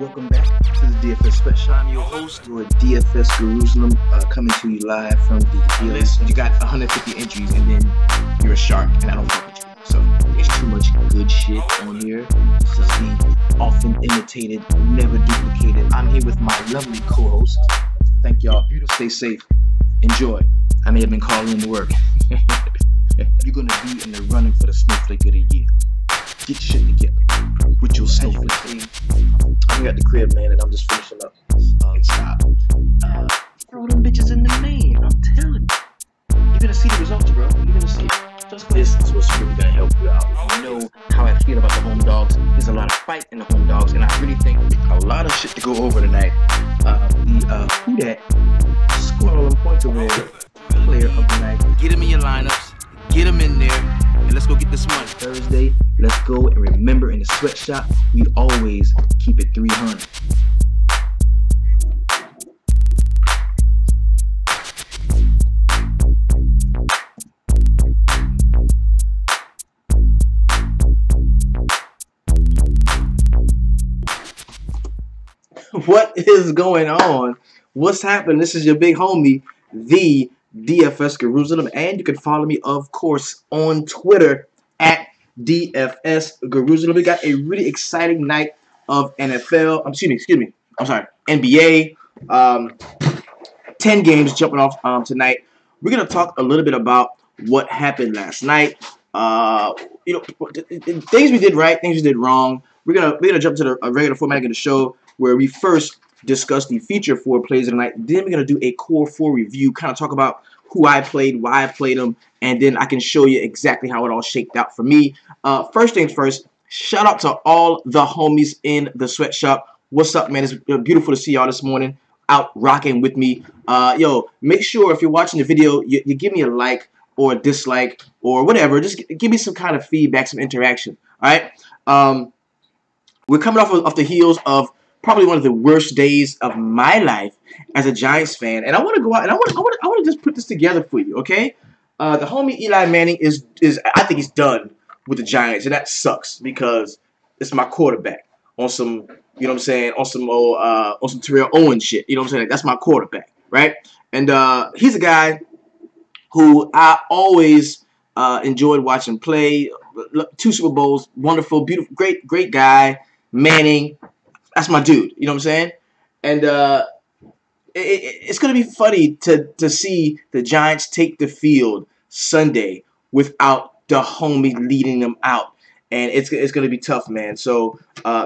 Welcome back to the DFS Special. I'm your host, your DFS Jerusalem, coming to you live from the list. You got 150 entries, and then you're a shark, and I don't fuck with you. So there's too much good shit on here. This is the often imitated, never duplicated. I'm here with my lovely co-host. Thank y'all. Stay safe. Enjoy. I may have been calling in to work. You're gonna be in the running for the Snowflake of the Year. Get shit together with your snowflake. I'm at the crib, man, and I'm just finishing up. Stop. Throw them bitches in the main. I'm telling you. You're gonna see the results, bro. You're gonna see it. This is what's really gonna help you out. You know how I feel about the home dogs. There's a lot of fight in the home dogs, and I really think a lot of shit to go over tonight. Who that scored all them points over there? Player of the night. Get him in your lineups. Get him in there. And let's go get this money. Thursday, let's go, and remember, in the sweatshop, we always keep it 300. What is going on? What's happening? This is your big homie, the DFS Jerusalem, and you can follow me, of course, on Twitter at DFS Jerusalem. We got a really exciting night of NFL. NBA. 10 games jumping off tonight. We're gonna talk a little bit about what happened last night. Things we did right, things we did wrong. We're gonna jump to the regular format of the show, where we first discuss the feature 4 plays of the night. Then we're going to do a core 4 review, kind of talk about who I played, why I played them, and then I can show you exactly how it all shaked out for me. First things first, shout out to all the homies in the sweatshop. What's up, man? It's beautiful to see y'all this morning out rocking with me. Make sure if you're watching the video, you give me a like or a dislike or whatever. Just give me some kind of feedback, some interaction. All right? We're coming off the heels of probably one of the worst days of my life as a Giants fan, and I want to go out and I want to just put this together for you, okay? The homie Eli Manning is I think he's done with the Giants, and that sucks because it's my quarterback on some, you know what I'm saying, on some Terrell Owens shit, you know what I'm saying? That's my quarterback, right? And he's a guy who I always enjoyed watching play. 2 Super Bowls, wonderful, beautiful, great guy, Manning. That's my dude, you know what I'm saying? And it's going to be funny to see the Giants take the field Sunday without the homie leading them out. And it's going to be tough, man. So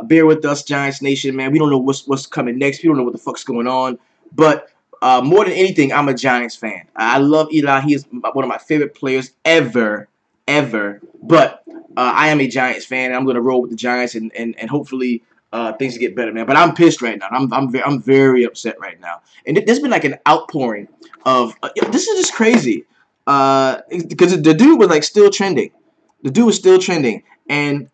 bear with us, Giants Nation, man. We don't know what's coming next. We don't know what the fuck's going on. But more than anything, I'm a Giants fan. I love Eli. He is one of my favorite players ever. But I am a Giants fan. And I'm going to roll with the Giants and hopefully things get better, man. But I'm pissed right now. I'm very upset right now. And there's been like an outpouring of this is just crazy. Because the dude was like still trending. The dude was still trending, and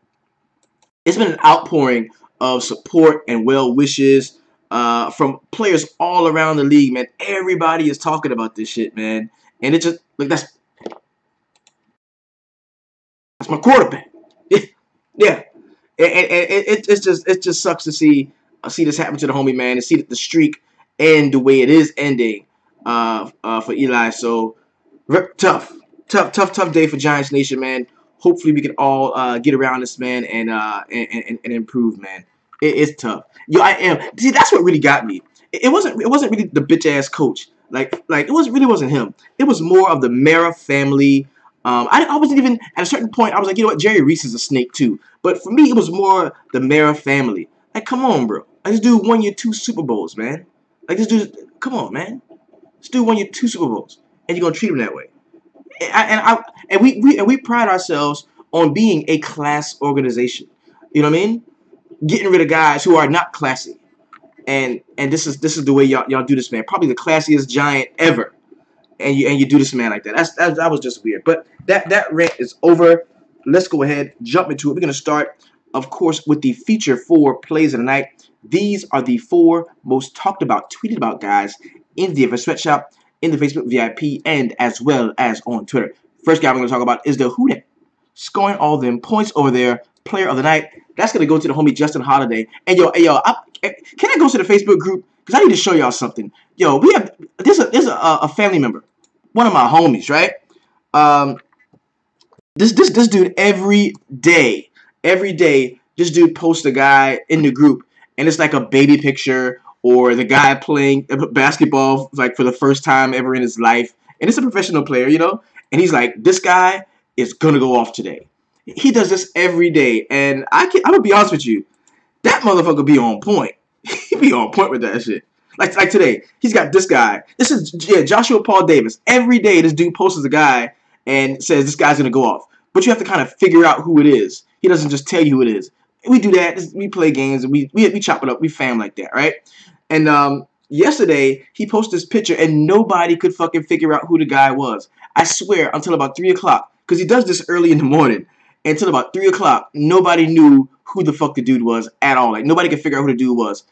it's been an outpouring of support and well wishes from players all around the league, man. Everybody is talking about this shit, man. And it just like that's my quarterback. Yeah. And it just sucks to see this happen to the homie, man, and see that the streak end the way it is ending for Eli. So tough day for Giants Nation, man. Hopefully we can all get around this, man, and improve, man. It's tough. I am. See, that's what really got me. It wasn't really the bitch ass coach. Like it wasn't him. It was more of the Mara family. I wasn't even, at a certain point, I was like, you know what, Jerry Reese is a snake too. But for me, it was more the Mara family. Like, come on, bro. Like, this dude won you 2 Super Bowls, man. Like, this dude, come on, man. This dude won you 2 Super Bowls, and you're gonna treat him that way. And we pride ourselves on being a class organization. You know what I mean? Getting rid of guys who are not classy. And this is the way y'all do this, man. Probably the classiest Giant ever. And you do this, man, like that. That was just weird. But that rant is over. Let's go ahead, jump into it. We're gonna start, of course, with the feature 4 plays of the night. These are the 4 most talked about, tweeted about guys in the DFS Sweatshop, in the Facebook VIP, and as well as on Twitter. First guy we're gonna talk about is the Who Dat, scoring all them points over there player of the night, that's gonna go to the homie Justin Holiday. And can I go to the Facebook group? Because I need to show y'all something. Yo, there's a family member, one of my homies, right? Um, this dude every day, this dude posts a guy in the group, and it's like a baby picture or the guy playing basketball like for the first time ever in his life, and it's a professional player, and he's like, this guy is gonna go off today. He does this every day, and I'm gonna be honest with you, that motherfucker be on point. He be on point with that shit. Like today, he's got this guy. This is Joshua Paul Davis. Every day, this dude posts a guy and says this guy's gonna go off. But you have to kind of figure out who it is. He doesn't just tell you who it is. We do that. We play games and we chop it up. We fam like that, right? And yesterday he posted this picture and nobody could fucking figure out who the guy was. I swear until about 3 o'clock, because he does this early in the morning. Until about 3 o'clock, nobody knew who the fuck the dude was at all. Like nobody could figure out who the dude was.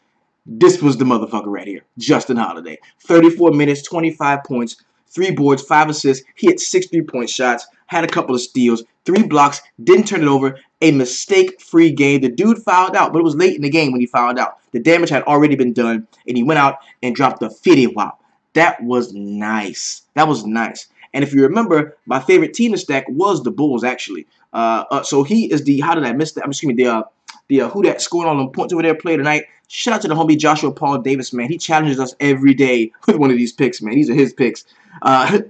This was the motherfucker right here, Justin Holiday. 34 minutes, 25 points, 3 boards, 5 assists. He hit 6 3-point shots, had a couple of steals, 3 blocks, didn't turn it over. A mistake-free game. The dude fouled out, but it was late in the game when he fouled out. The damage had already been done, and he went out and dropped a 50 whop. That was nice. That was nice. And if you remember, my favorite team to stack was the Bulls, actually. So he is the, how did I miss that? Excuse me, the who that scored all them points over there play tonight. Shout out to the homie Joshua Paul Davis, man. He challenges us every day with one of these picks, man. These are his picks.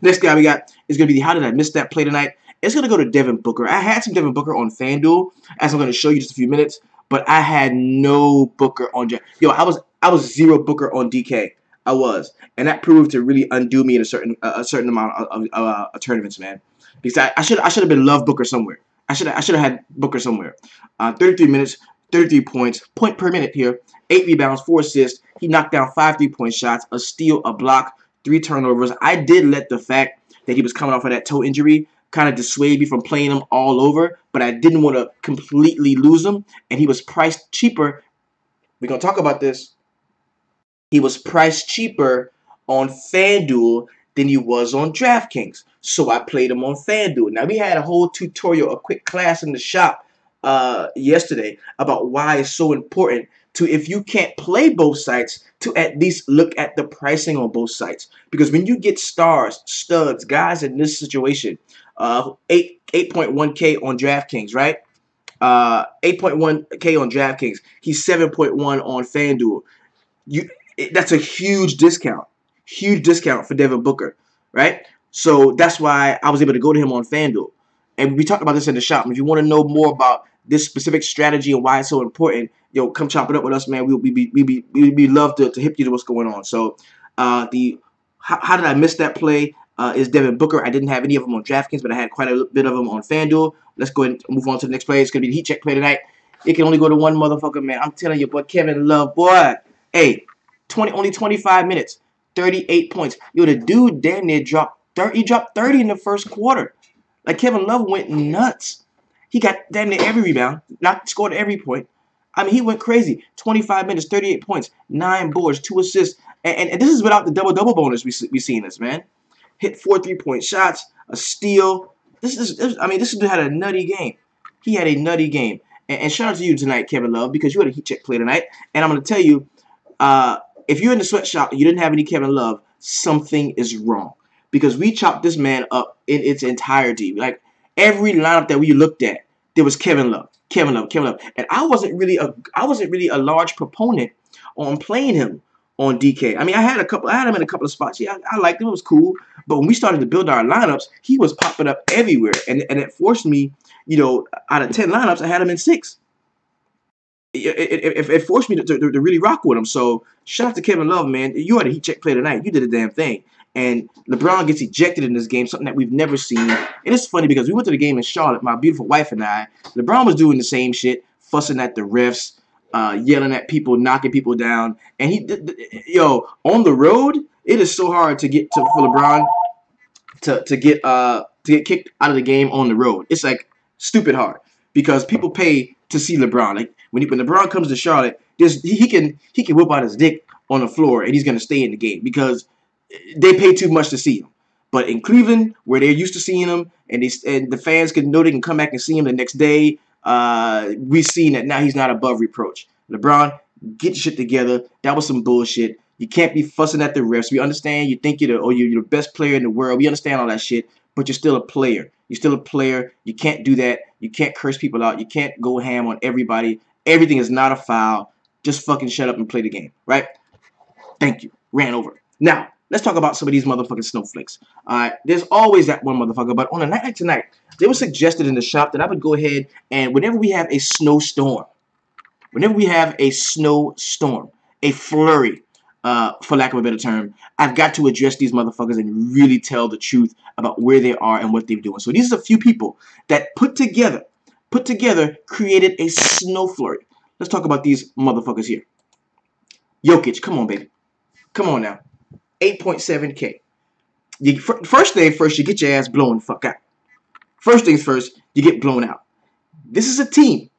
Next guy we got is going to be the how did I miss that play tonight. It's going to go to Devin Booker. I had some Devin Booker on FanDuel, as I'm going to show you just a few minutes, but I had no Booker on I was 0 Booker on DK. I was, and that proved to really undo me in a certain amount of tournaments, man. Because I should have been Love Booker somewhere. I should have had Booker somewhere. 33 minutes, 33 points, point per minute here, 8 rebounds, 4 assists. He knocked down 5 3-point shots, a steal, a block, 3 turnovers. I did let the fact that he was coming off of that toe injury kind of dissuade me from playing him all over, but I didn't want to completely lose him, and he was priced cheaper. We're going to talk about this. He was priced cheaper on FanDuel than he was on DraftKings. So I played him on FanDuel. Now, we had a whole tutorial, a quick class in the shop yesterday about why it's so important to, if you can't play both sites, to at least look at the pricing on both sites. Because when you get stars, studs, guys in this situation, 8.1K on DraftKings, right? 8.1K on DraftKings. He's 7.1 on FanDuel. That's a huge discount. Huge discount for Devin Booker, right? So that's why I was able to go to him on FanDuel. And we talked about this in the shop. If you want to know more about this specific strategy and why it's so important, come chop it up with us, man. We love to hip you to what's going on. So how did I miss that play? Is Devin Booker. I didn't have any of them on DraftKings, but I had quite a bit of them on FanDuel. Let's go ahead and move on to the next play. It's going to be the heat check play tonight. It can only go to one motherfucker, man. I'm telling you, but Kevin Love, boy. Hey, only 25 minutes, 38 points. Yo, the dude damn near dropped 30. He dropped 30 in the first quarter. Like, Kevin Love went nuts. He got damn near every rebound, scored every point. I mean, he went crazy. 25 minutes, 38 points, 9 boards, 2 assists. And this is without the double-double bonus we seen this, man. Hit 4 3-point shots, a steal. This dude had a nutty game. He had a nutty game. And shout out to you tonight, Kevin Love, because you had a heat check play tonight. And I'm going to tell you, if you're in the sweatshop and you didn't have any Kevin Love, something is wrong. Because we chopped this man up in its entirety. Like, every lineup that we looked at, there was Kevin Love. Kevin Love, Kevin Love. And I wasn't really a large proponent on playing him on DK. I mean, I had him in a couple of spots. Yeah, I liked him. It was cool. But when we started to build our lineups, he was popping up everywhere. And it forced me, out of 10 lineups, I had him in 6. It forced me to really rock with him. So shout out to Kevin Love, man. You had a heat check play tonight. You did a damn thing. And LeBron gets ejected in this game, something that we've never seen. And it's funny because we went to the game in Charlotte, my beautiful wife and I. LeBron was doing the same shit, fussing at the refs, yelling at people, knocking people down. And on the road, it is so hard for LeBron to get kicked out of the game on the road. It's like stupid hard because people pay to see LeBron. Like when LeBron comes to Charlotte, he can whip out his dick on the floor and he's gonna stay in the game because they pay too much to see him. But in Cleveland, where they're used to seeing him, and the fans can know they can come back and see him the next day, we've seen that now he's not above reproach. LeBron, get your shit together. That was some bullshit. You can't be fussing at the refs. We understand you think you're the best player in the world. We understand all that shit, but you're still a player. You're still a player. You can't do that. You can't curse people out. You can't go ham on everybody. Everything is not a foul. Just fucking shut up and play the game, right? Thank you. Ran over. Now, let's talk about some of these motherfucking snowflakes. There's always that one motherfucker, but on a night like tonight, they were suggested in the shop that I would go ahead and whenever we have a snowstorm, a flurry, for lack of a better term, I've got to address these motherfuckers and really tell the truth about where they are and what they're doing. So these are a few people that put together, created a snow flurry. Let's talk about these motherfuckers here. Jokic, come on, baby. Come on now. 8.7K. First thing first, you get your ass blown the fuck out. First things first, you get blown out. This is a team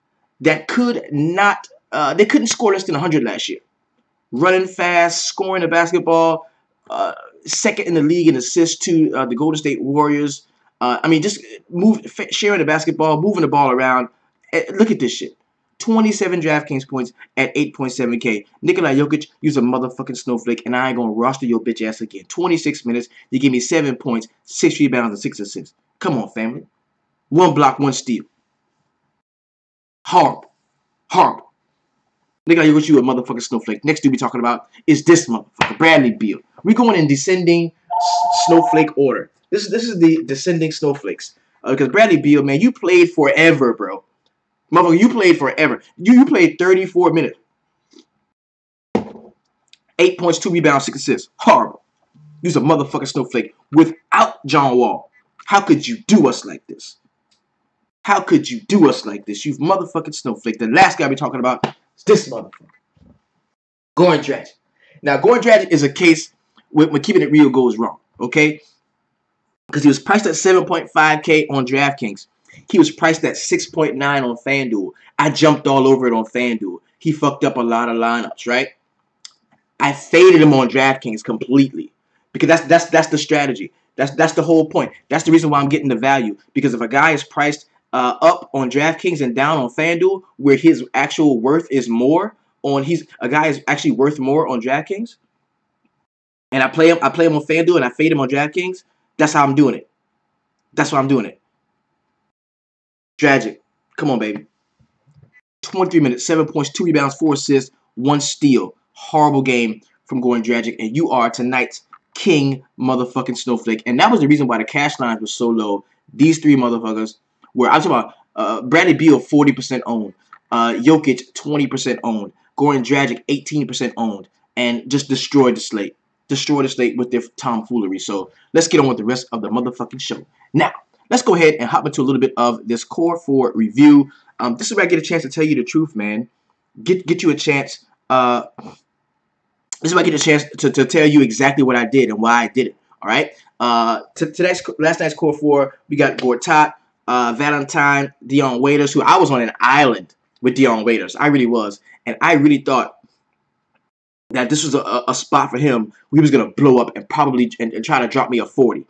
that could not, they couldn't score less than 100 last year. Running fast, scoring the basketball, second in the league in assists to the Golden State Warriors. I mean, just sharing the basketball, moving the ball around. Look at this shit. 27 DraftKings points at 8.7K. Nikola Jokic, you's a motherfucking snowflake, and I ain't gonna roster your bitch ass again. 26 minutes, you give me 7 points, 6 rebounds, and 6 assists. Come on, family. 1 block, 1 steal. Horrible. Horrible. Nikola Jokic, you a motherfucking snowflake. Next dude we talking about is this motherfucker, Bradley Beal. We going in descending snowflake order. This is the descending snowflakes. Because Bradley Beal, man, you played forever, bro. Motherfucker, you played forever. You played 34 minutes. 8 points, 2 rebounds, 6 assists. Horrible. You's a motherfucking snowflake without John Wall. How could you do us like this? How could you do us like this? You motherfucking snowflake. The last guy we're talking about is this motherfucker. Goran Dragic. Now, Goran Dragic is a case when keeping it real goes wrong, okay? Because he was priced at 7.5K on DraftKings. He was priced at 6.9 on FanDuel. I jumped all over it on FanDuel. He fucked up a lot of lineups, right? I faded him on DraftKings completely because that's the strategy. That's the whole point. That's the reason why I'm getting the value. Because if a guy is priced up on DraftKings and down on FanDuel, where his actual worth is more on a guy is actually worth more on DraftKings, and I play him on FanDuel and I fade him on DraftKings. That's how I'm doing it. That's why I'm doing it. Dragic. Come on, baby. 23 minutes, 7 points, 2 rebounds, 4 assists, 1 steal. Horrible game from Goran Dragic. And you are tonight's king motherfucking snowflake. And that was the reason why the cash lines were so low. These 3 motherfuckers were, I'm talking about Bradley Beal, 40% owned. Jokic, 20% owned. Goran Dragic, 18% owned. And just destroyed the slate. Destroyed the slate with their tomfoolery. So let's get on with the rest of the motherfucking show. Now, let's go ahead and hop into a little bit of this Core 4 review. This is where I get a chance to tell you the truth, man. Get you a chance. This is where I get a chance to tell you exactly what I did and why I did it. All right. Last night's Core 4, we got Gortat, Valentine, Dion Waiters, who I was on an island with Dion Waiters. I really was. And I really thought that this was a spot for him. He was going to blow up and probably and try to drop me a 40.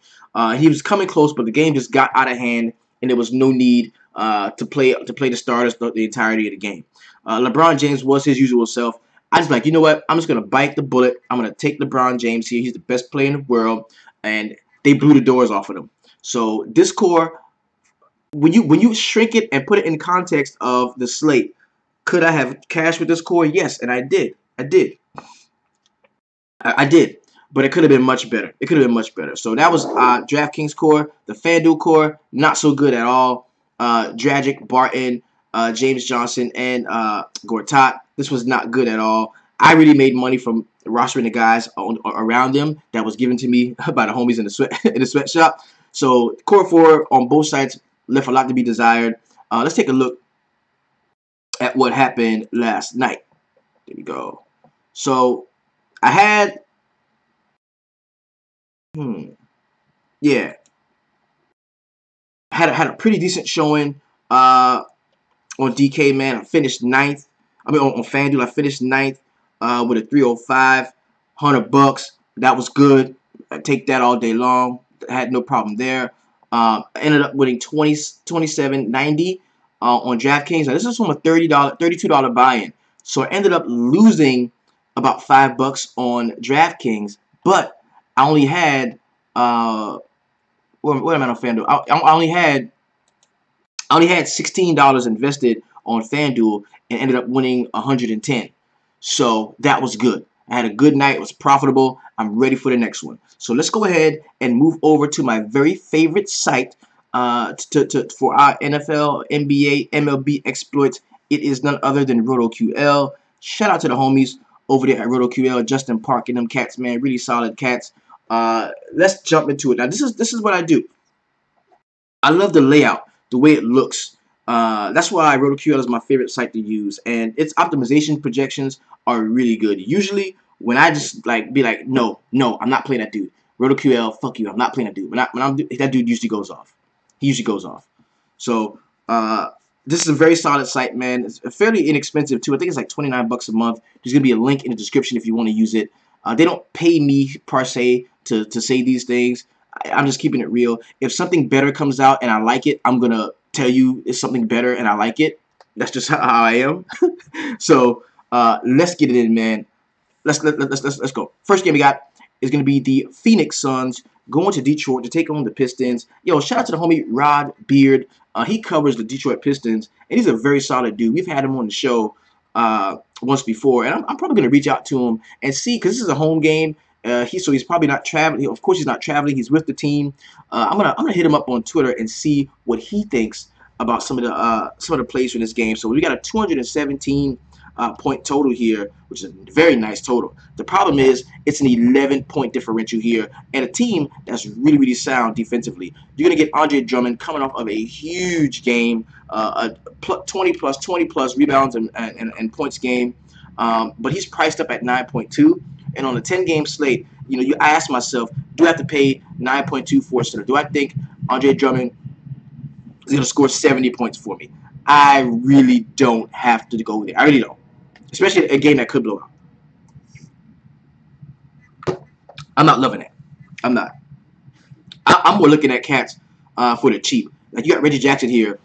He was coming close, but the game just got out of hand, and there was no need to play the starters the entirety of the game. LeBron James was his usual self. I was like, you know what? I'm just going to bite the bullet. I'm going to take LeBron James here. He's the best player in the world, and they blew the doors off of him. So this core, when you shrink it and put it in context of the slate, could I have cashed with this core? Yes, and I did. I did. But it could have been much better. It could have been much better. So that was DraftKings core. The FanDuel core, not so good at all. Dragic, Barton, James Johnson, and Gortat. This was not good at all. I really made money from rostering the guys around them that was given to me by the homies in the sweatshop. So core 4 on both sides left a lot to be desired. Let's take a look at what happened last night. There we go. So I had, yeah, had a pretty decent showing on DK, man. I finished 9th. I mean, on FanDuel, I finished 9th with a 305, $100. That was good. I take that all day long. I had no problem there. Ended up winning 27.90 on DraftKings. Now this is from a $32 buy-in. So I ended up losing about $5 on DraftKings, but I only had what am I on FanDuel? I only had $16 invested on FanDuel and ended up winning 110. So that was good. I had a good night. It was profitable. I'm ready for the next one. So let's go ahead and move over to my very favorite site for our NFL, NBA, MLB exploits. It is none other than RotoQL. Shout out to the homies over there at RotoQL, Justin Park and them cats, man. Really solid cats. Let's jump into it. Now, this is what I do. I love the layout, the way it looks. That's why RotoQL is my favorite site to use, and its optimization projections are really good. Usually, when I just be like, no, I'm not playing that dude. RotoQL, fuck you, I'm not playing that dude. That dude usually goes off. He usually goes off. So this is a very solid site, man. It's fairly inexpensive too. I think it's like $29 a month. There's gonna be a link in the description if you want to use it. They don't pay me per se to say these things. I'm just keeping it real. If something better comes out and I like it, I'm gonna tell you it's something better and I like it. That's just how I am. So let's get it in, man. Let's go. First game we got is gonna be the Phoenix Suns going to Detroit to take on the Pistons. Yo, shout out to the homie Rod Beard. He covers the Detroit Pistons, and he's a very solid dude. We've had him on the show once before, and I'm probably gonna reach out to him and see, because this is a home game. He's probably not traveling. Of course, he's not traveling. He's with the team. I'm gonna hit him up on Twitter and see what he thinks about some of the plays for this game. So we got a 217 point total here, which is a very nice total. The problem is it's an 11-point differential here, and a team that's really sound defensively. You're gonna get Andre Drummond coming off of a huge game, a 20 plus rebounds and points game, but he's priced up at 9.2. And on a 10-game slate, I ask myself, do I have to pay 9.2 for a center? Do I think Andre Drummond is going to score 70 points for me? I really don't have to go there. I really don't. Especially a game that could blow out. I'm not loving it. I'm not. I'm more looking at cats for the cheap. Like, you got Reggie Jackson here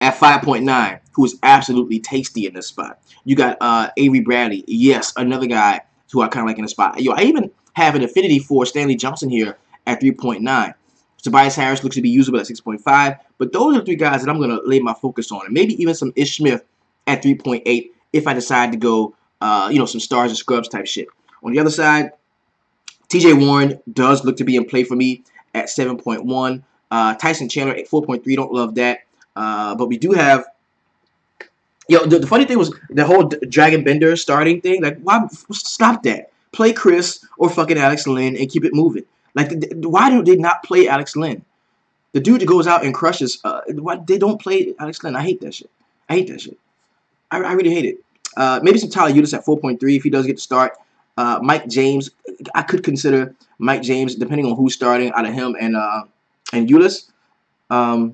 at 5.9, who is absolutely tasty in this spot. You got Avery Bradley. Yes, another guy who I kind of like in the spot. Yo, I even have an affinity for Stanley Johnson here at 3.9. Tobias Harris looks to be usable at 6.5. But those are the three guys that I'm going to lay my focus on. And maybe even some Ish Smith at 3.8 if I decide to go, some stars and scrubs type shit. On the other side, TJ Warren does look to be in play for me at 7.1. Tyson Chandler at 4.3. Don't love that. But we do have... the funny thing was the whole Dragon Bender starting thing. Like, why stop that? Play Chris or fucking Alex Lynn and keep it moving. Like, why do they not play Alex Lynn? The dude that goes out and crushes. Why they don't play Alex Lynn? I hate that shit. I really hate it. Maybe some Tyler Ulis at 4.3 if he does get to start. Mike James. I could consider Mike James depending on who's starting out of him and Ulis. I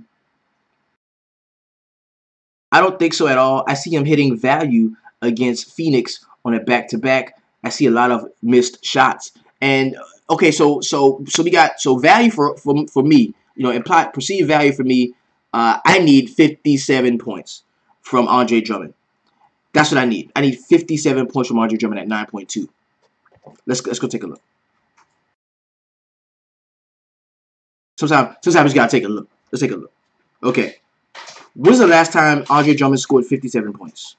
don't think so at all. I see him hitting value against Phoenix on a back-to-back. I see a lot of missed shots. And okay, so we got value for me, implied perceived value for me. I need 57 points from Andre Drummond. That's what I need. I need 57 points from Andre Drummond at 9.2. Let's go take a look. Sometimes you gotta take a look. Let's take a look. Okay. When's the last time Andre Drummond scored 57 points?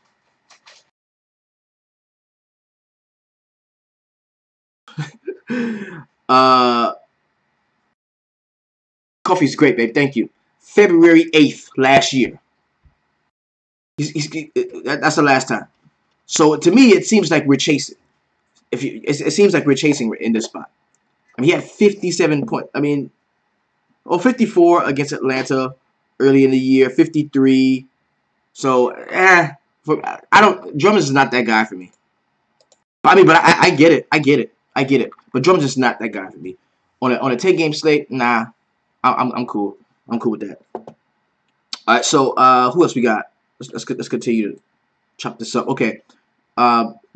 Coffee's great, babe. Thank you. February 8th last year. That's the last time. So to me, it seems like we're chasing. It seems like we're chasing in this spot. I mean, he had 57 points. I mean, 54 against Atlanta early in the year, 53. So, Drummond's is not that guy for me. I mean, but I get it. I get it. But Drummond's just not that guy for me. On a 10-game slate, nah. I'm cool. I'm cool with that. All right, so who else we got? Let's continue to chop this up. Okay.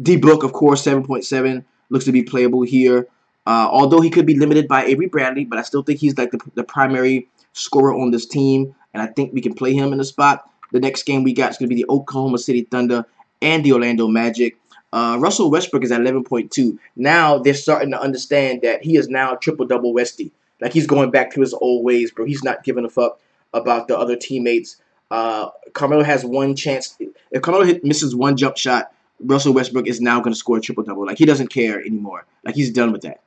D Book, of course, 7.7 looks to be playable here. Although he could be limited by Avery Bradley, but I still think he's like the primary scorer on this team, and I think we can play him in the spot. The next game we got is going to be the Oklahoma City Thunder and the Orlando Magic. Russell Westbrook is at 11.2. Now they're starting to understand that he is now triple-double Westy. Like, he's going back to his old ways, bro. He's not giving a fuck about the other teammates. Carmelo has one chance. If Carmelo misses one jump shot, Russell Westbrook is now going to score a triple-double. Like, he doesn't care anymore. Like, he's done with that.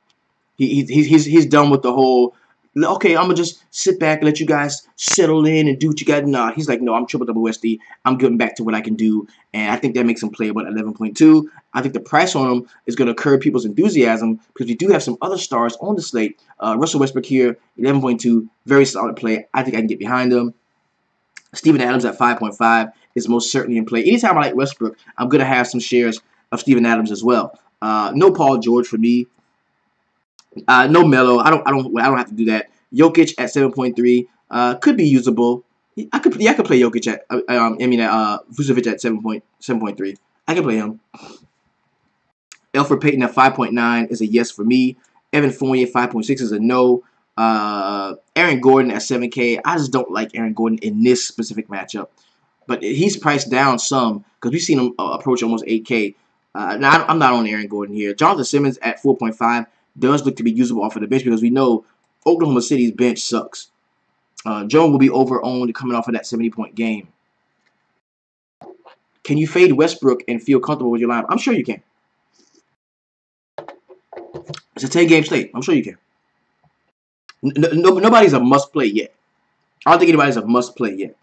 He's done with the whole, okay, I'm going to just sit back and let you guys settle in and do what you got. Nah, he's like, no, I'm triple-double Westy. I'm getting back to what I can do. And I think that makes him playable at 11.2. I think the price on him is going to curb people's enthusiasm because we do have some other stars on the slate. Russell Westbrook here, 11.2, very solid play. I think I can get behind him. Steven Adams at 5.5 is most certainly in play. Anytime I like Westbrook, I'm going to have some shares of Steven Adams as well. No Paul George for me. No Melo. I don't have to do that. Jokic at 7.3 could be usable. I could play Jokic at Vucevic at 7.3. I can play him. Elfrid Payton at 5.9 is a yes for me. Evan Fournier 5.6 is a no. Aaron Gordon at 7K. I just don't like Aaron Gordon in this specific matchup, but he's priced down some because we've seen him approach almost 8K. Now I'm not on Aaron Gordon here. Jonathan Simmons at 4.5 does look to be usable off of the bench because we know Oklahoma City's bench sucks. Jones will be over-owned coming off of that 70-point game. Can you fade Westbrook and feel comfortable with your lineup? I'm sure you can. It's a 10-game slate. I'm sure you can. Nobody's a must-play yet. I don't think anybody's a must-play yet.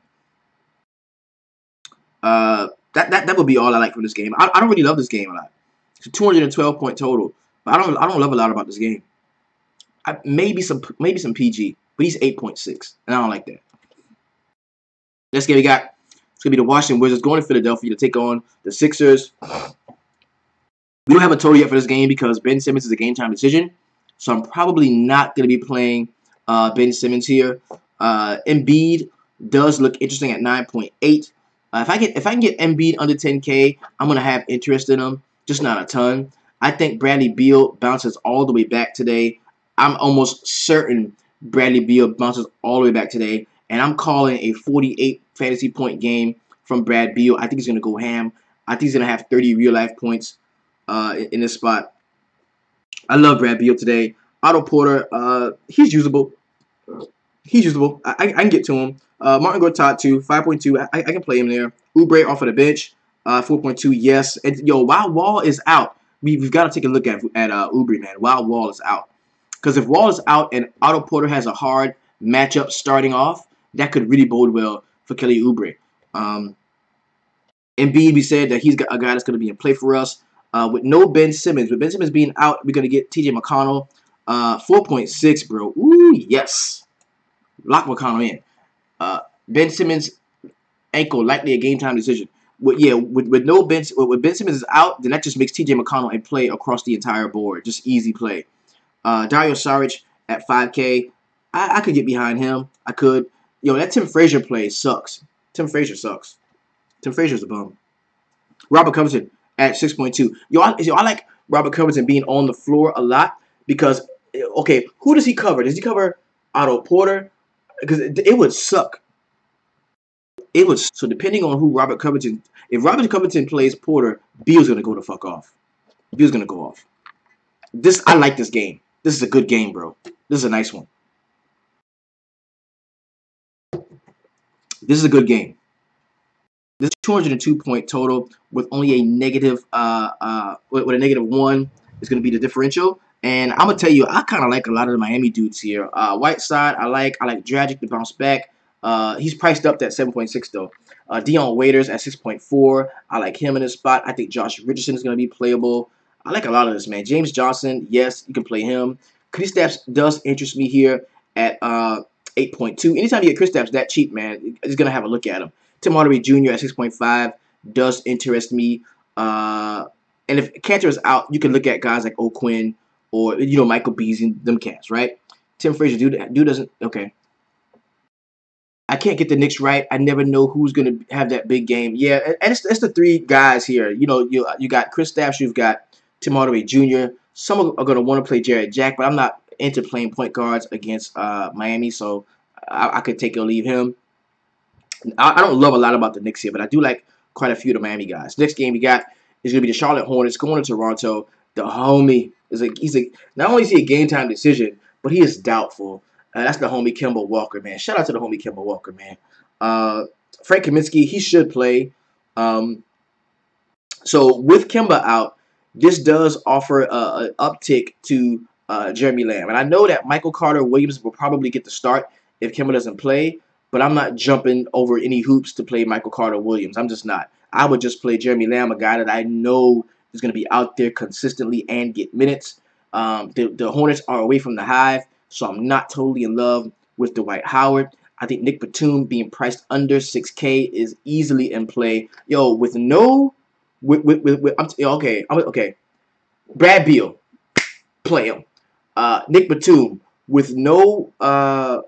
That would be all I like from this game. I don't really love this game a lot. It's a 212-point total, but I don't love a lot about this game. Maybe some PG, but he's 8.6, and I don't like that. Next game we got, it's gonna be the Washington Wizards going to Philadelphia to take on the Sixers. We don't have a total yet for this game because Ben Simmons is a game time decision, so I'm probably not gonna be playing Ben Simmons here. Embiid does look interesting at 9.8. If I can get Embiid under 10K, I'm gonna have interest in him, just not a ton. I think Bradley Beal bounces all the way back today. I'm almost certain Bradley Beal bounces all the way back today, and I'm calling a 48 fantasy point game from Brad Beal. I think he's gonna go ham. I think he's gonna have 30 real life points in this spot. I love Brad Beal today. Otto Porter, he's usable. He's usable. I can get to him. Martin Gortat too, 5.2. I can play him there. Oubre off of the bench, 4.2. Yes. And yo, while Wall is out, we've got to take a look at Oubre, man. While Wall is out, because if Wall is out and Otto Porter has a hard matchup starting off, that could really bode well for Kelly Oubre. Embiid, we said that he's got a guy that's going to be in play for us. With no Ben Simmons, with Ben Simmons being out, we're going to get TJ McConnell, 4.6, bro. Ooh, yes. Lock McConnell in. Ben Simmons ankle likely a game time decision. With Ben Simmons is out, then that just makes TJ McConnell a play across the entire board, just easy play. Dario Saric at 5K, I could get behind him. I could. Yo, that Tim Frazier play sucks. Tim Frazier sucks. Tim Frazier's a bum. Robert Covington at 6.2. Yo, I like Robert Covington being on the floor a lot because, okay, who does he cover? Does he cover Otto Porter? Because it would suck. It would. So depending on who Robert Covington, if Robert Covington plays Porter, Beal's gonna go the fuck off. Beal's gonna go off. I like this game. This is a good game, bro. This is a nice one. This is a good game. This 202-point total with only a negative, with a -1 is going to be the differential. And I'm gonna tell you, I kind of like a lot of the Miami dudes here. Whiteside, I like Dragic to bounce back. He's priced up at 7.6 though. Dion Waiters at 6.4. I like him in this spot. I think Josh Richardson is going to be playable. I like a lot of this, man. James Johnson, yes, you can play him. Kristaps does interest me here at 8.2. Anytime you get Kristaps that cheap, man, it's going to have a look at him. Tim Hardaway Jr. at 6.5 does interest me. And if Cantor is out, you can look at guys like O'Quinn or, Michael Beasley, them cats, right? Tim Frazier, dude doesn't, okay. I can't get the Knicks right. I never know who's going to have that big game. Yeah, and it's the three guys here. You got Kristaps, you've got Tim Hardaway Jr. Some are going to want to play Jared Jack, but I'm not into playing point guards against Miami, so I could take or leave him. I don't love a lot about the Knicks here, but I do like quite a few of the Miami guys. Next game we got is going to be the Charlotte Hornets going to Toronto. The homie is not only is he a game time decision, but he is doubtful. That's the homie Kemba Walker, man. Shout out to the homie Kemba Walker, man. Frank Kaminsky, he should play. Um, so with Kemba out, this does offer an uptick to Jeremy Lamb. And I know that Michael Carter Williams will probably get the start if Kemba doesn't play, but I'm not jumping over any hoops to play Michael Carter Williams. I'm just not. I would just play Jeremy Lamb, a guy that I know is going to be out there consistently and get minutes. The Hornets are away from the hive, so I'm not totally in love with Dwight Howard. I think Nick Batum being priced under 6K is easily in play. Yo, with no okay. Brad Beal, play him. Nick Batum with no. I'm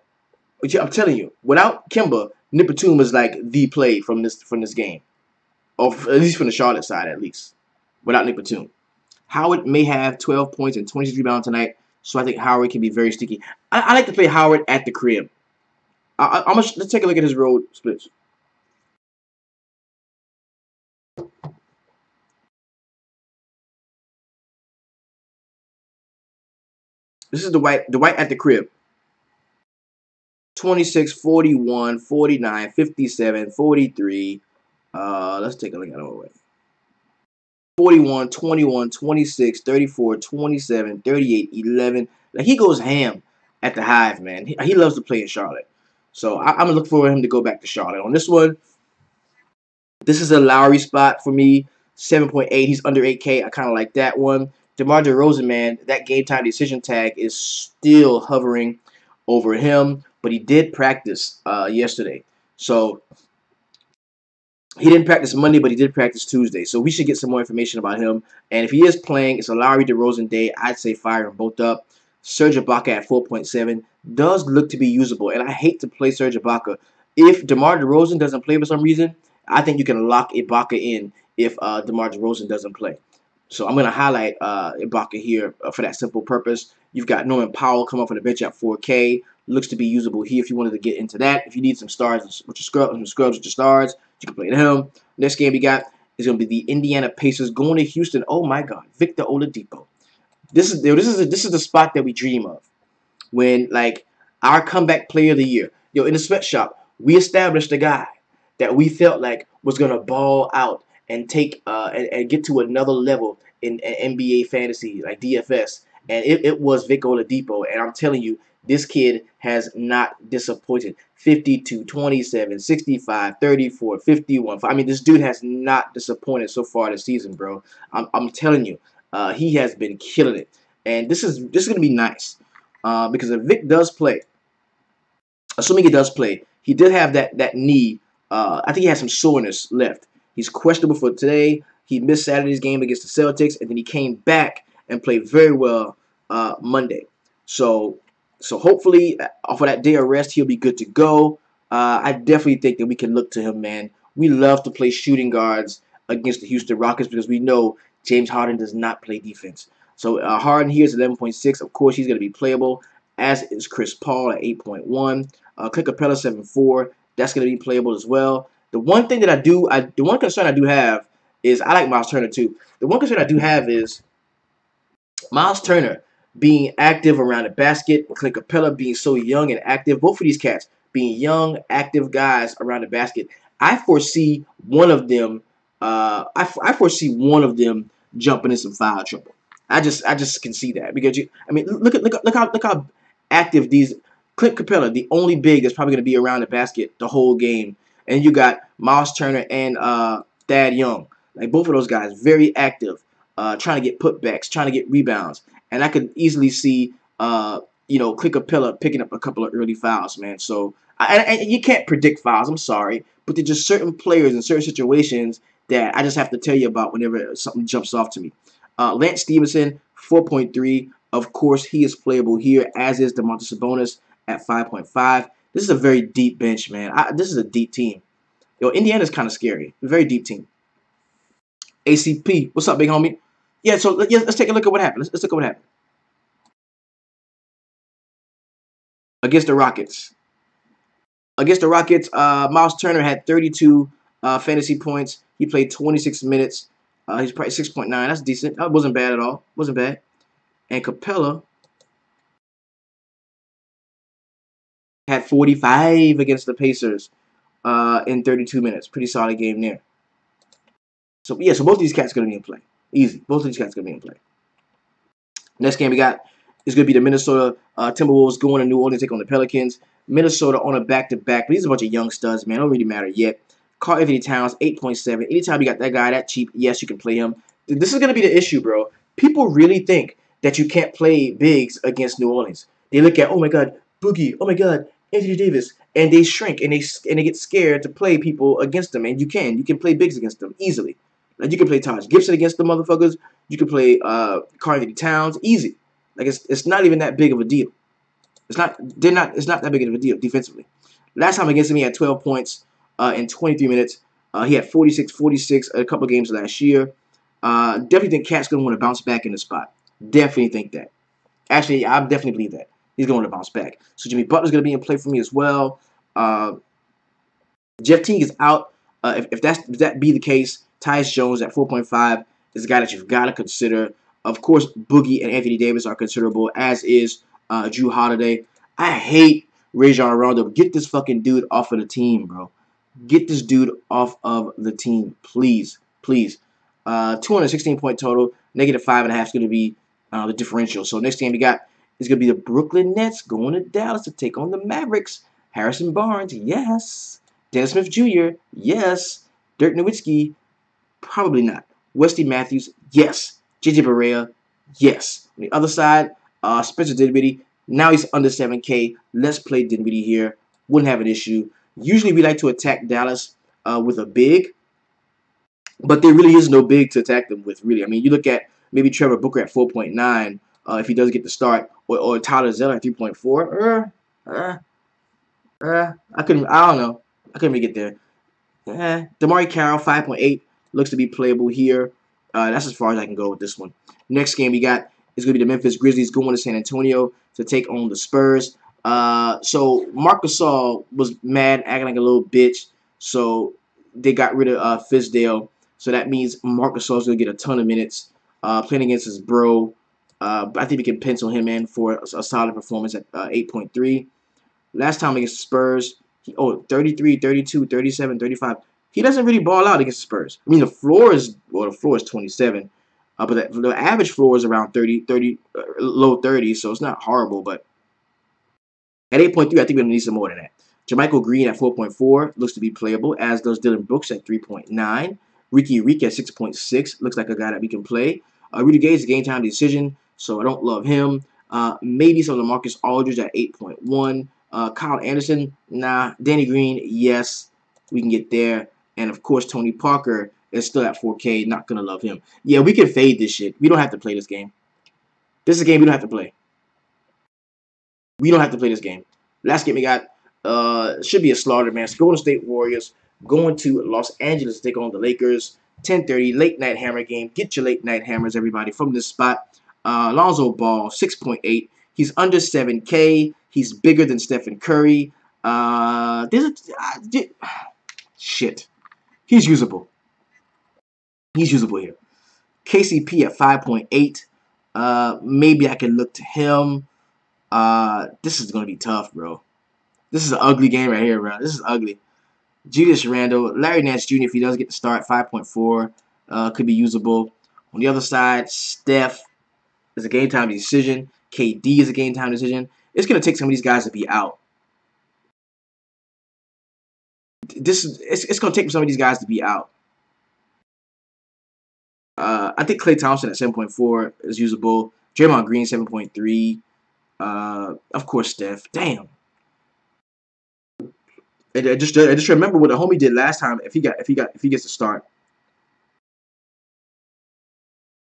telling you, without Kemba, Nick Batum is like the play from this game, or at least from the Charlotte side, at least. Without Nick Batum, Howard may have 12 points and 26 rebounds tonight, so I think Howard can be very sticky. I like to play Howard at the crib. Let's take a look at his road splits. This is the Dwight at the crib. 26, 41, 49, 57, 43. Let's take a look at it. 41, 21, 26, 34, 27, 38, 11. Like, he goes ham at the hive, man. He loves to play in Charlotte. So I'm going to look for him to go back to Charlotte. On this one, this is a Lowry spot for me. 7.8. He's under 8K. I kind of like that one. DeMar DeRozan, man, that game time decision tag is still hovering over him, but he did practice yesterday. So he didn't practice Monday, but he did practice Tuesday. So we should get some more information about him. And if he is playing, it's a Lowry DeRozan day. I'd say fire them both up. Serge Ibaka at 4.7 does look to be usable, and I hate to play Serge Ibaka. If DeMar DeRozan doesn't play for some reason, I think you can lock Ibaka in if DeMar DeRozan doesn't play. So I'm going to highlight Ibaka here for that simple purpose. You've got Norman Powell come up from the bench at 4K. Looks to be usable here if you wanted to get into that. If you need some stars with your scrubs with your stars, you can play him. Next game we got is going to be the Indiana Pacers going to Houston. Oh my God, Victor Oladipo. This is the spot that we dream of when, like, our comeback player of the year. In the sweatshop, we established a guy that we felt like was gonna ball out and take and get to another level in NBA fantasy, like DFS, and it was Vic Oladipo. And I'm telling you, this kid has not disappointed. 52, 27, 65, 34, 51. I mean, this dude has not disappointed so far this season, bro. I'm telling you, he has been killing it. And this is gonna be nice because if Vic does play, assuming he does play, he did have that knee. I think he has some soreness left. He's questionable for today. He missed Saturday's game against the Celtics, and then he came back and played very well Monday. So hopefully, off of that day of rest, he'll be good to go. I definitely think that we can look to him, man. We love to play shooting guards against the Houston Rockets because we know James Harden does not play defense. So Harden here is 11.6. Of course, he's going to be playable, as is Chris Paul at 8.1. Clint Capella 7.4. That's going to be playable as well. The one thing that the one concern I do have is I like Miles Turner too. The one concern I do have is Miles Turner being active around the basket, Clint Capella being so young and active. Both of these cats being young, active guys around the basket. I foresee one of them. I foresee one of them jumping in some foul trouble. I just can see that because look how active these. Clint Capella, the only big that's probably going to be around the basket the whole game. And you got Miles Turner and Thad Young. Like, both of those guys, very active, trying to get putbacks, trying to get rebounds. And I could easily see, Clint Capella picking up a couple of early fouls, man. So, and you can't predict fouls, I'm sorry. But there's just certain players in certain situations that I just have to tell you about whenever something jumps off to me. Lance Stevenson, 4.3. Of course, he is playable here, as is Domantas Sabonis at 5.5. This is a very deep bench, man. This is a deep team. Indiana's kind of scary. A very deep team. ACP, what's up, big homie? Yeah, so let's take a look at what happened. Let's look at what happened against the Rockets. Against the Rockets, Miles Turner had 32 fantasy points. He played 26 minutes. He's probably 6.9. That's decent. That wasn't bad at all. Wasn't bad. And Capella had 45 against the Pacers in 32 minutes. Pretty solid game there. So, yeah, so both of these cats are going to be in play. Easy. Both of these cats are going to be in play. Next game we got is going to be the Minnesota Timberwolves going to New Orleans to take on the Pelicans. Minnesota on a back-to-back. But these are a bunch of young studs, man. It don't really matter yet. Karl Anthony Towns, 8.7. Anytime you got that guy that cheap, yes, you can play him. This is going to be the issue, bro. People really think that you can't play bigs against New Orleans. They look at, oh, my God, Boogie. Oh, my God, Anthony Davis. And they shrink, and they get scared to play people against them. And you can. You can play bigs against them easily. Like, you can play Taj Gibson against the motherfuckers. You can play Karl Anthony Towns. Easy. Like, it's not even that big of a deal. It's not that big of a deal defensively. Last time against him, he had 12 points in 23 minutes. He had 46 a couple of games last year. Definitely think Cat's going to want to bounce back in the spot. Definitely think that. Actually, I definitely believe that. He's going to bounce back. So Jimmy Butler's going to be in play for me as well. Jeff Teague is out. If that be the case, Tyus Jones at 4.5 is a guy that you've got to consider. Of course, Boogie and Anthony Davis are considerable, as is Drew Holiday. I hate Rajon Rondo. Get this fucking dude off of the team, bro. Get this dude off of the team, please. Please. 216 point total. Negative 5.5 is going to be the differential. So next game we got is going to be the Brooklyn Nets going to Dallas to take on the Mavericks. Harrison Barnes, yes. Dennis Smith Jr., yes. Dirk Nowitzki, probably not. Wesley Matthews, yes. JJ Barea, yes. On the other side, Spencer Dinwiddie, now he's under 7K. Let's play Dinwiddie here. Wouldn't have an issue. Usually we like to attack Dallas with a big, but there really is no big to attack them with, really. I mean, you look at maybe Trevor Booker at 4.9 if he does get the start, or Tyler Zeller at 3.4. I don't know. I couldn't really get there. DeMarre Carroll, 5.8, looks to be playable here. That's as far as I can go with this one. Next game we got is going to be the Memphis Grizzlies going to San Antonio to take on the Spurs. So Marc Gasol was mad, acting like a little bitch. So they got rid of Fizdale. So that means Marc Gasol is going to get a ton of minutes playing against his bro. I think we can pencil him in for a solid performance at 8.3. Last time against the Spurs, 33, 32, 37, 35. He doesn't really ball out against the Spurs. I mean, the floor is 27. But the average floor is around 30, low 30s, so it's not horrible. But at 8.3, I think we're going to need some more than that. Jermichael Green at 4.4 looks to be playable, as does Dylan Brooks at 3.9. Ricky at 6.6 looks like a guy that we can play. Rudy Gay is a game time decision, so I don't love him. Maybe some of LaMarcus Aldridge at 8.1. Kyle Anderson, nah. Danny Green, yes, we can get there. And, of course, Tony Parker is still at 4K. Not going to love him. Yeah, we can fade this shit. We don't have to play this game. This is a game we don't have to play. We don't have to play this game. Last game we got should be a slaughter, man. So Golden State Warriors going to Los Angeles to take on the Lakers. 10:30, late night hammer game. Get your late night hammers, everybody, from this spot. Lonzo Ball, 6.8. He's under 7K. He's bigger than Stephen Curry. Shit. He's usable. He's usable here. KCP at 5.8. Maybe I can look to him. This is going to be tough, bro. This is an ugly game right here, bro. This is ugly. Julius Randle, Larry Nance Jr., if he does get to start, 5.4. Could be usable. On the other side, Steph is a game time decision. KD is a game time decision. It's going to take some of these guys to be out. It's going to take some of these guys to be out. I think Klay Thompson at 7.4 is usable. Draymond Green 7.3. Of course, Steph. Damn. I just remember what the homie did last time. If he gets to start,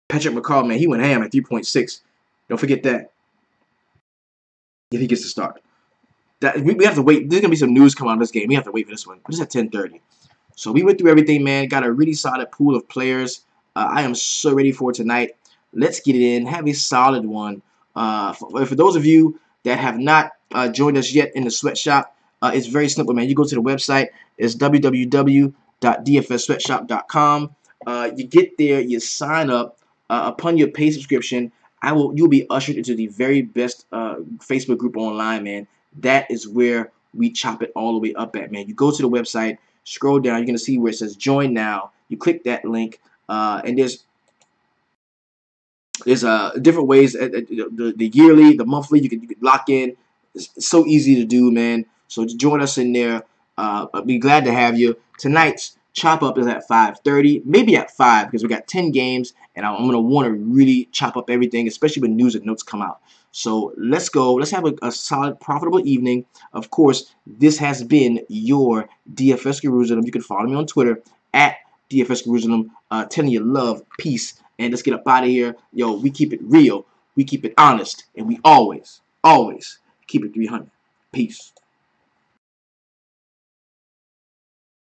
Patrick McCall, man, he went ham at 3.6. Don't forget that. If he gets to start, that we have to wait. There's gonna be some news coming out of this game. We have to wait for this one. But it's at 10:30. So we went through everything, man. Got a really solid pool of players. I am so ready for tonight. Let's get it in. Have a solid one. For those of you that have not joined us yet in the sweatshop, It's very simple, man. You go to the website. It's www.dfssweatshop.com. You get there. You sign up. Upon your paid subscription, you'll be ushered into the very best Facebook group online, man. That is where we chop it all the way up at, man. You go to the website, scroll down. You're gonna see where it says join now. You click that link, and there's different ways. The yearly, the monthly, you can lock in. It's so easy to do, man. So join us in there. I'd be glad to have you. Tonight's chop up is at 5:30, maybe at 5 because we got 10 games, and I'm gonna want to really chop up everything, especially when news and notes come out. So let's go. Let's have a solid, profitable evening. Of course, this has been your DFS Jerusalem. You can follow me on Twitter at DFS Jerusalem. Telling you love, peace, and let's get up out of here. Yo, we keep it real, we keep it honest, and we always keep it 300. Peace.